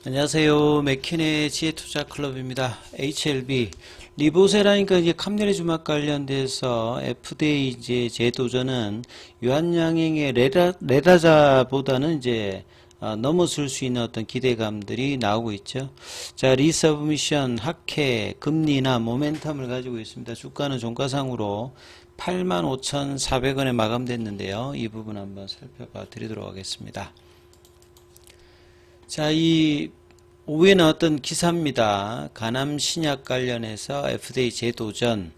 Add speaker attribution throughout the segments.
Speaker 1: 안녕하세요. 맥킨의 지혜투자클럽입니다. HLB 리보세라니까 이제 캄넬의 주막 관련돼서 FDA 이제 재도전은 유한양행의 레라자보다는 이제 넘어설 수 있는 어떤 기대감들이 나오고 있죠. 자, 리서브미션, 학회, 금리나 모멘텀을 가지고 있습니다. 주가는 종가상으로 85,400원에 마감됐는데요. 이 부분 한번 살펴봐 드리도록 하겠습니다. 자, 이 오후에 나왔던 기사입니다. 간암 신약 관련해서 FDA 재도전.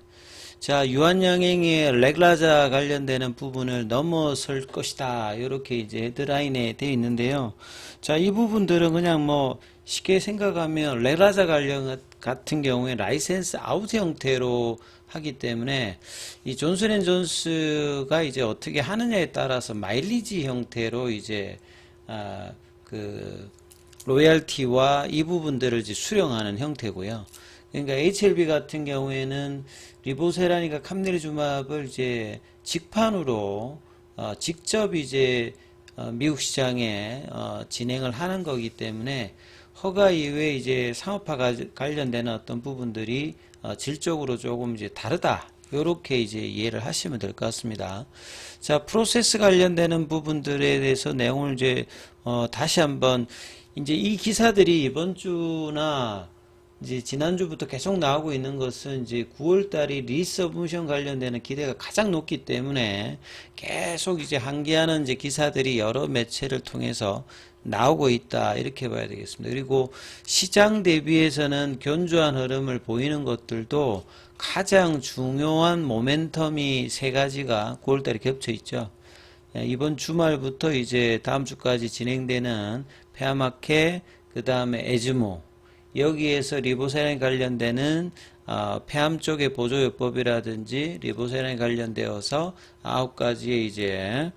Speaker 1: 자, 유한양행의 레글라자 관련되는 부분을 넘어설 것이다. 이렇게 이제 헤드라인에 되어 있는데요. 자, 이 부분들은 그냥 뭐 쉽게 생각하면 레글라자 관련 같은 경우에 라이센스 아웃 형태로 하기 때문에 이 존슨앤존스가 이제 어떻게 하느냐에 따라서 마일리지 형태로 이제 로얄티와 이 부분들을 이제 수령하는 형태고요. 그러니까 HLB 같은 경우에는 리보세라니까 캄넬이주맙을 이제 직판으로 직접 이제 미국 시장에 진행을 하는 거기 때문에 허가 이외에 이제 상업화 관련되는 어떤 부분들이 질적으로 조금 이제 다르다. 요렇게 이제 이해를 하시면 될 것 같습니다. 자, 프로세스 관련되는 부분들에 대해서 내용을 이제 다시 한번 이제 이 기사들이 이번 주나 이제 지난주부터 계속 나오고 있는 것은 이제 9월달이 리서브미션 관련되는 기대가 가장 높기 때문에 계속 이제 한기하는 이제 기사들이 여러 매체를 통해서 나오고 있다. 이렇게 봐야 되겠습니다. 그리고 시장 대비해서는 견조한 흐름을 보이는 것들도 가장 중요한 모멘텀이 세 가지가 9월달에 겹쳐 있죠. 이번 주말부터 이제 다음 주까지 진행되는 페아마케, 그 다음에 에즈모, 여기에서 리보세라에 관련되는 폐암 쪽의 보조요법이라든지 리보세라에 관련되어서 9가지의 이제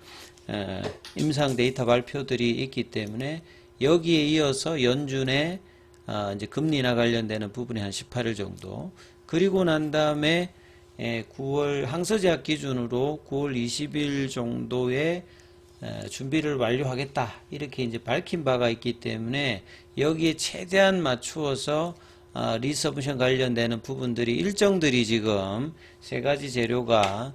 Speaker 1: 임상 데이터 발표들이 있기 때문에 여기에 이어서 연준의 이제 금리나 관련되는 부분이 한 18일 정도, 그리고 난 다음에 9월 항서제약 기준으로 9월 20일 정도에 준비를 완료하겠다. 이렇게 이제 밝힌 바가 있기 때문에 여기에 최대한 맞추어서 리서브션 관련되는 부분들이 일정들이 지금 세 가지 재료가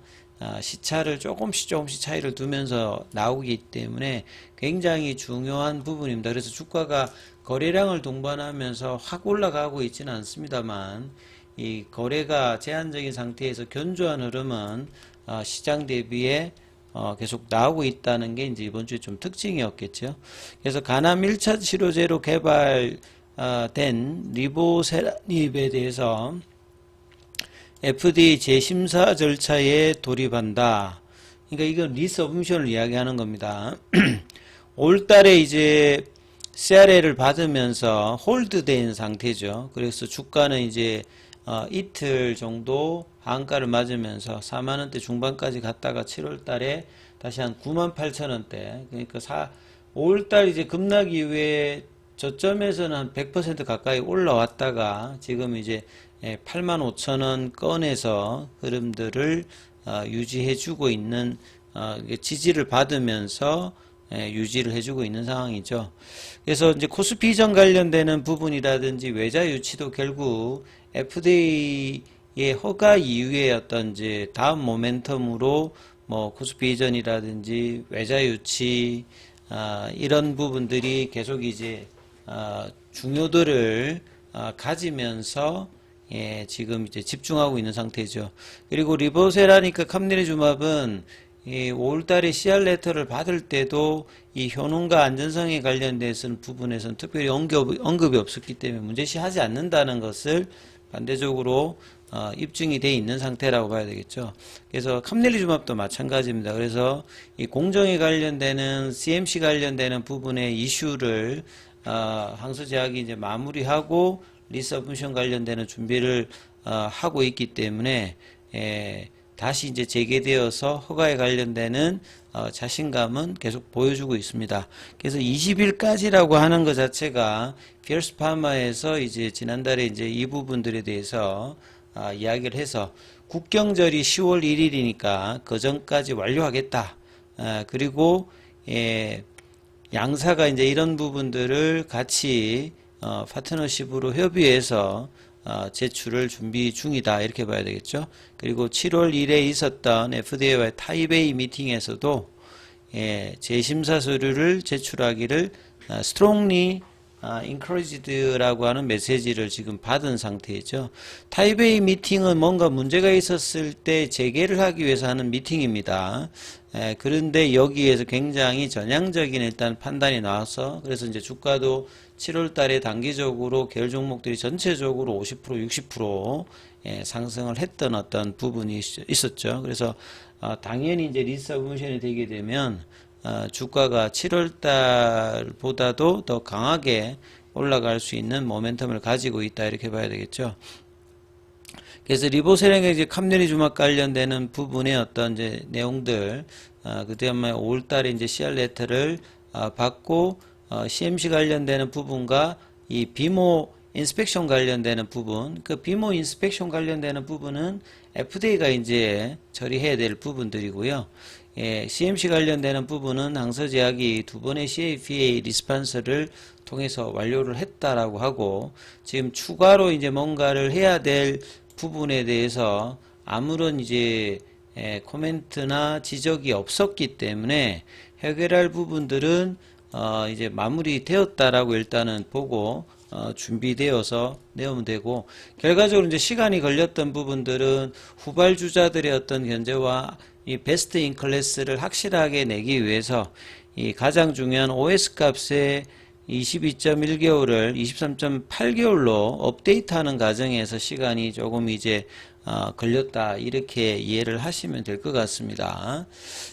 Speaker 1: 시차를 조금씩 차이를 두면서 나오기 때문에 굉장히 중요한 부분입니다. 그래서 주가가 거래량을 동반하면서 확 올라가고 있지는 않습니다만 이 거래가 제한적인 상태에서 견조한 흐름은 시장 대비에 계속 나오고 있다는 게 이제 이번 주에 좀 특징이었겠죠. 그래서 간암 1차 치료제로 개발된 리보세라닙에 대해서 FDA 재심사 절차에 돌입한다. 그러니까 이건 리서브미션을 이야기하는 겁니다. 올 달에 이제 CRA를 받으면서 홀드된 상태죠. 그래서 주가는 이제 이틀 정도 한가를 맞으면서 4만원대 중반까지 갔다가 7월 달에 다시 한 98,000원대, 그러니까 5월달 이제 급락 이후에 저점에서는 한 100% 가까이 올라왔다가 지금 이제 85,000원 건에서 흐름들을 유지해주고 있는, 지지를 받으면서 유지를 해주고 있는 상황이죠. 그래서 이제 코스피 이전 관련되는 부분이라든지 외자 유치도 결국 FDA의 허가 이후에 어떤 이제 다음 모멘텀으로 뭐 코스피 이전이라든지 외자 유치 이런 부분들이 계속 이제 중요도를 가지면서 지금 이제 집중하고 있는 상태죠. 그리고 리보세라니까 캄넬이주맙은 5월달에 CR 레터를 받을 때도 이 효능과 안전성에 관련돼서는 부분에서는 특별히 언급이 없었기 때문에 문제시하지 않는다는 것을 반대적으로 입증이 돼 있는 상태라고 봐야 되겠죠. 그래서 캄넬이주맙도 마찬가지입니다. 그래서 이 공정에 관련되는 CMC 관련되는 부분의 이슈를 항소제약이 이제 마무리하고 리서브미션 관련되는 준비를 하고 있기 때문에 다시 이제 재개되어서 허가에 관련되는 자신감은 계속 보여주고 있습니다. 그래서 20일까지라고 하는 것 자체가 피어스 파마에서 이제 지난달에 이제 이 부분들에 대해서 이야기를 해서 국경절이 10월 1일이니까 그 전까지 완료하겠다. 그리고 양사가 이제 이런 부분들을 같이 파트너십으로 협의해서 제출을 준비 중이다 이렇게 봐야 되겠죠. 그리고 7월 1일에 있었던 FDA와의 타이베이 미팅에서도 재심사 서류를 제출하기를 strongly encouraged라고 하는 메시지를 지금 받은 상태이죠. 타이베이 미팅은 뭔가 문제가 있었을 때 재개를 하기 위해서 하는 미팅입니다. 그런데 여기에서 굉장히 전향적인 일단 판단이 나와서 그래서 이제 주가도 7월 달에 단기적으로 계열 종목들이 전체적으로 50% 60% 상승을 했던 어떤 부분이 있었죠. 그래서 당연히 이제 리서브미션이 되게 되면 주가가 7월 달보다도 더 강하게 올라갈 수 있는 모멘텀을 가지고 있다 이렇게 봐야 되겠죠. 그래서 리보세랑의 이제 캄네리 주막 관련되는 부분의 어떤 이제 내용들, 그다음에 5월달에 이제 CR 레터를 받고 CMC 관련되는 부분과 이 비모 인스펙션 관련되는 부분, 그 비모 인스펙션 관련되는 부분은 FDA가 이제 처리해야 될 부분들이고요. CMC 관련되는 부분은 항서제약이 두 번의 CFA 리스판스를 통해서 완료를 했다라고 하고 지금 추가로 이제 뭔가를 해야 될 부분에 대해서 아무런 이제 코멘트나 지적이 없었기 때문에 해결할 부분들은 이제 마무리되었다라고 일단은 보고 준비되어서 내오면 되고 결과적으로 이제 시간이 걸렸던 부분들은 후발주자들의 어떤 현재와 이 베스트 인 클래스를 확실하게 내기 위해서 이 가장 중요한 OS 값의 22.1개월을 23.8개월로 업데이트하는 과정에서 시간이 조금 이제 걸렸다 이렇게 이해를 하시면 될 것 같습니다.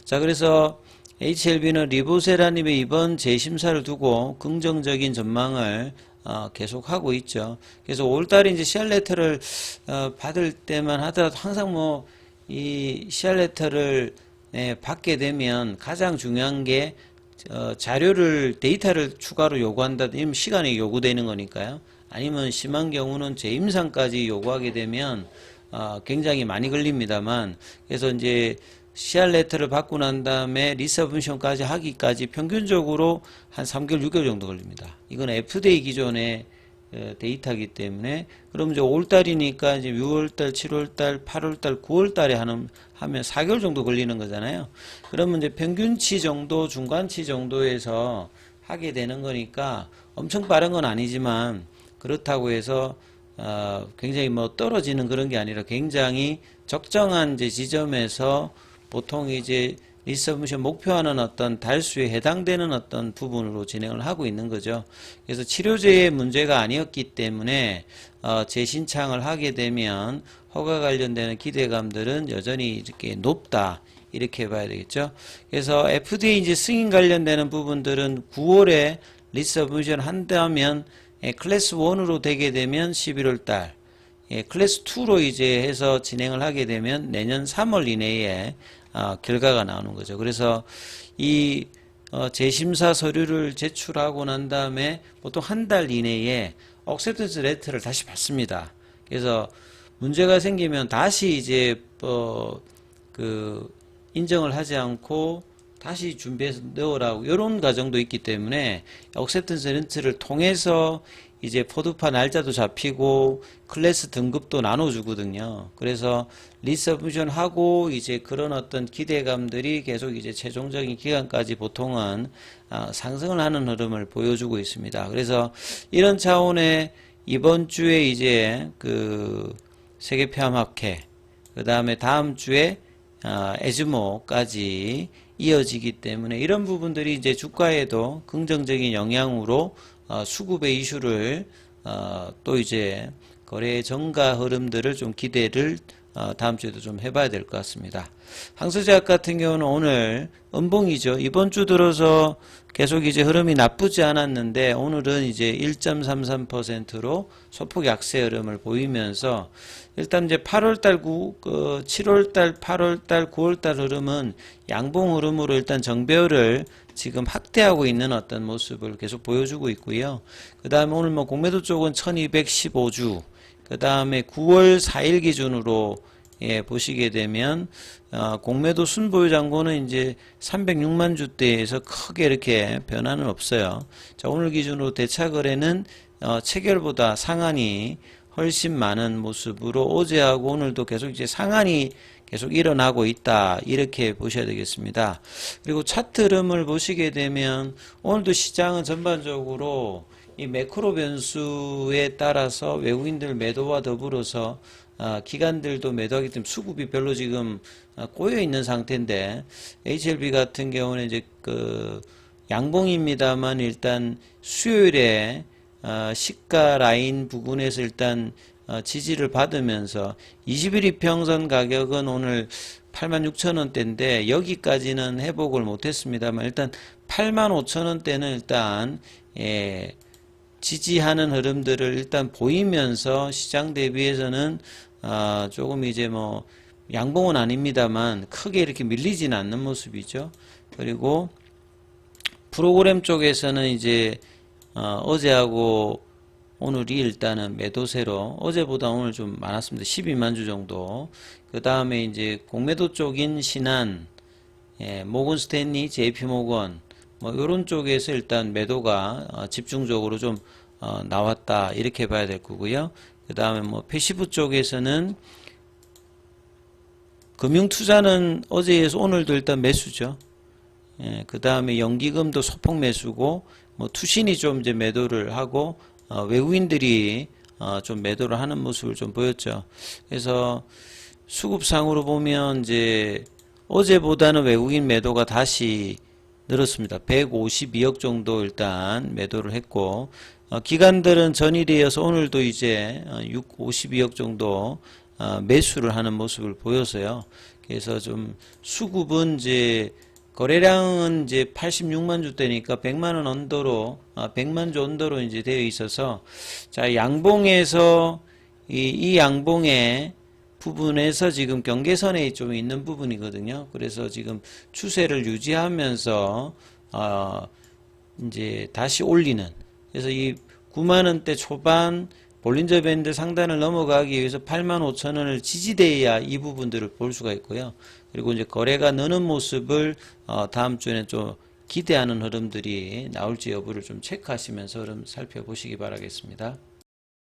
Speaker 1: 자, 그래서 HLB는 리보세라님의 이번 재심사를 두고 긍정적인 전망을 계속하고 있죠. 그래서 5월달에 이제 CR 레터를 받을 때만 하더라도 항상 뭐 이 CR 레터를 받게 되면 가장 중요한 게 자료를 데이터를 추가로 요구한다. 이면 시간이 요구되는 거니까요. 아니면 심한 경우는 재임상까지 요구하게 되면 굉장히 많이 걸립니다만 그래서 이제 CR 레터를 받고 난 다음에 리서브미션까지 하기까지 평균적으로 한 3개월, 6개월 정도 걸립니다. 이건 FDA 기존의 데이터이기 때문에 그럼 이제 5월달이니까 이제 6월달, 7월달, 8월달, 9월달에 하면 4개월 정도 걸리는 거잖아요. 그러면 이제 평균치 정도, 중간치 정도에서 하게 되는 거니까 엄청 빠른 건 아니지만 그렇다고 해서 굉장히 뭐 떨어지는 그런 게 아니라 굉장히 적정한 이제 지점에서 보통 이제 리서브미션 목표하는 어떤 달수에 해당되는 어떤 부분으로 진행을 하고 있는 거죠. 그래서 치료제의 문제가 아니었기 때문에 재신청을 하게 되면 허가 관련되는 기대감들은 여전히 이렇게 높다 이렇게 봐야 되겠죠. 그래서 FDA 이제 승인 관련되는 부분들은 9월에 리서브미션 한다면 클래스 1으로 되게 되면 11월 달, 클래스 2로 이제 해서 진행을 하게 되면 내년 3월 이내에 결과가 나오는 거죠. 그래서 이 재심사 서류를 제출하고 난 다음에 보통 한 달 이내에 억셉턴스 레터를 다시 받습니다. 그래서 문제가 생기면 다시 이제 인정을 하지 않고 다시 준비해서 넣으라고 이런 과정도 있기 때문에 억셉턴스 레터를 통해서 이제 포드파 날짜도 잡히고 클래스 등급도 나눠주거든요. 그래서 리서브미션 하고 이제 그런 어떤 기대감들이 계속 이제 최종적인 기간까지 보통은 상승을 하는 흐름을 보여주고 있습니다. 그래서 이런 차원의 이번 주에 이제 그 세계폐암학회, 그 다음에 다음 주에 에즈모까지 이어지기 때문에 이런 부분들이 이제 주가에도 긍정적인 영향으로 수급의 이슈를 또 이제 거래 정가 흐름들을 좀 기대를 다음 주에도 좀 해봐야 될 것 같습니다. 항서제약 같은 경우는 오늘 음봉이죠. 이번 주 들어서 계속 이제 흐름이 나쁘지 않았는데 오늘은 이제 1.33%로 소폭 약세 흐름을 보이면서 일단 이제 8월달, 7월달, 8월달, 9월달 흐름은 양봉 흐름으로 일단 정배열을 지금 확대하고 있는 어떤 모습을 계속 보여주고 있고요. 그 다음에 오늘 뭐 공매도 쪽은 1215주, 그 다음에 9월 4일 기준으로 보시게 되면 공매도 순보유 잔고는 이제 306만 주대에서 크게 이렇게 변화는 없어요. 자, 오늘 기준으로 대차 거래는 체결보다 상한이 훨씬 많은 모습으로 어제하고 오늘도 계속 이제 상한이 계속 일어나고 있다, 이렇게 보셔야 되겠습니다. 그리고 차트 흐름을 보시게 되면 오늘도 시장은 전반적으로 이 매크로 변수에 따라서 외국인들 매도와 더불어서 기관들도 매도하기 때문에 수급이 별로 지금 꼬여 있는 상태인데, HLB 같은 경우는 이제 그 양봉입니다만 일단 수요일에 시가 라인 부근에서 일단 지지를 받으면서 21 이평선 가격은 오늘 86,000원대인데 여기까지는 회복을 못했습니다만 일단 85,000원대는 일단 지지하는 흐름들을 일단 보이면서 시장 대비해서는 조금 이제 뭐 양봉은 아닙니다만 크게 이렇게 밀리지는 않는 모습이죠. 그리고 프로그램 쪽에서는 이제 어제하고 오늘이 일단은 매도세로, 어제보다 오늘 좀 많았습니다. 12만 주 정도. 그 다음에 이제 공매도 쪽인 신한, 모건 스탠리, JP 모건, 뭐 요런 쪽에서 일단 매도가 집중적으로 좀 나왔다, 이렇게 봐야 될 거고요. 그 다음에 뭐 패시브 쪽에서는 금융투자는 어제에서 오늘도 일단 매수죠. 그 다음에 연기금도 소폭 매수고, 뭐 투신이 좀 이제 매도를 하고, 외국인들이 좀 매도를 하는 모습을 좀 보였죠. 그래서 수급상으로 보면 이제 어제보다는 외국인 매도가 다시 늘었습니다. 152억 정도 일단 매도를 했고, 기관들은 전일에 이어서 오늘도 이제 52억 정도 매수를 하는 모습을 보여서요. 그래서 좀 수급은 이제 거래량은 이제 86만 주대니까 100만원 언더로, 100만 주 언더로 이제 되어 있어서, 자, 양봉에서, 이 양봉의 부분에서 지금 경계선에 좀 있는 부분이거든요. 그래서 지금 추세를 유지하면서, 이제 다시 올리는. 그래서 이 9만원대 초반 볼린저 밴드 상단을 넘어가기 위해서 85,000원을 지지대야 이 부분들을 볼 수가 있고요. 그리고 이제 거래가 느는 모습을 다음 주에는 좀 기대하는 흐름들이 나올지 여부를 좀 체크하시면서 흐름 살펴보시기 바라겠습니다.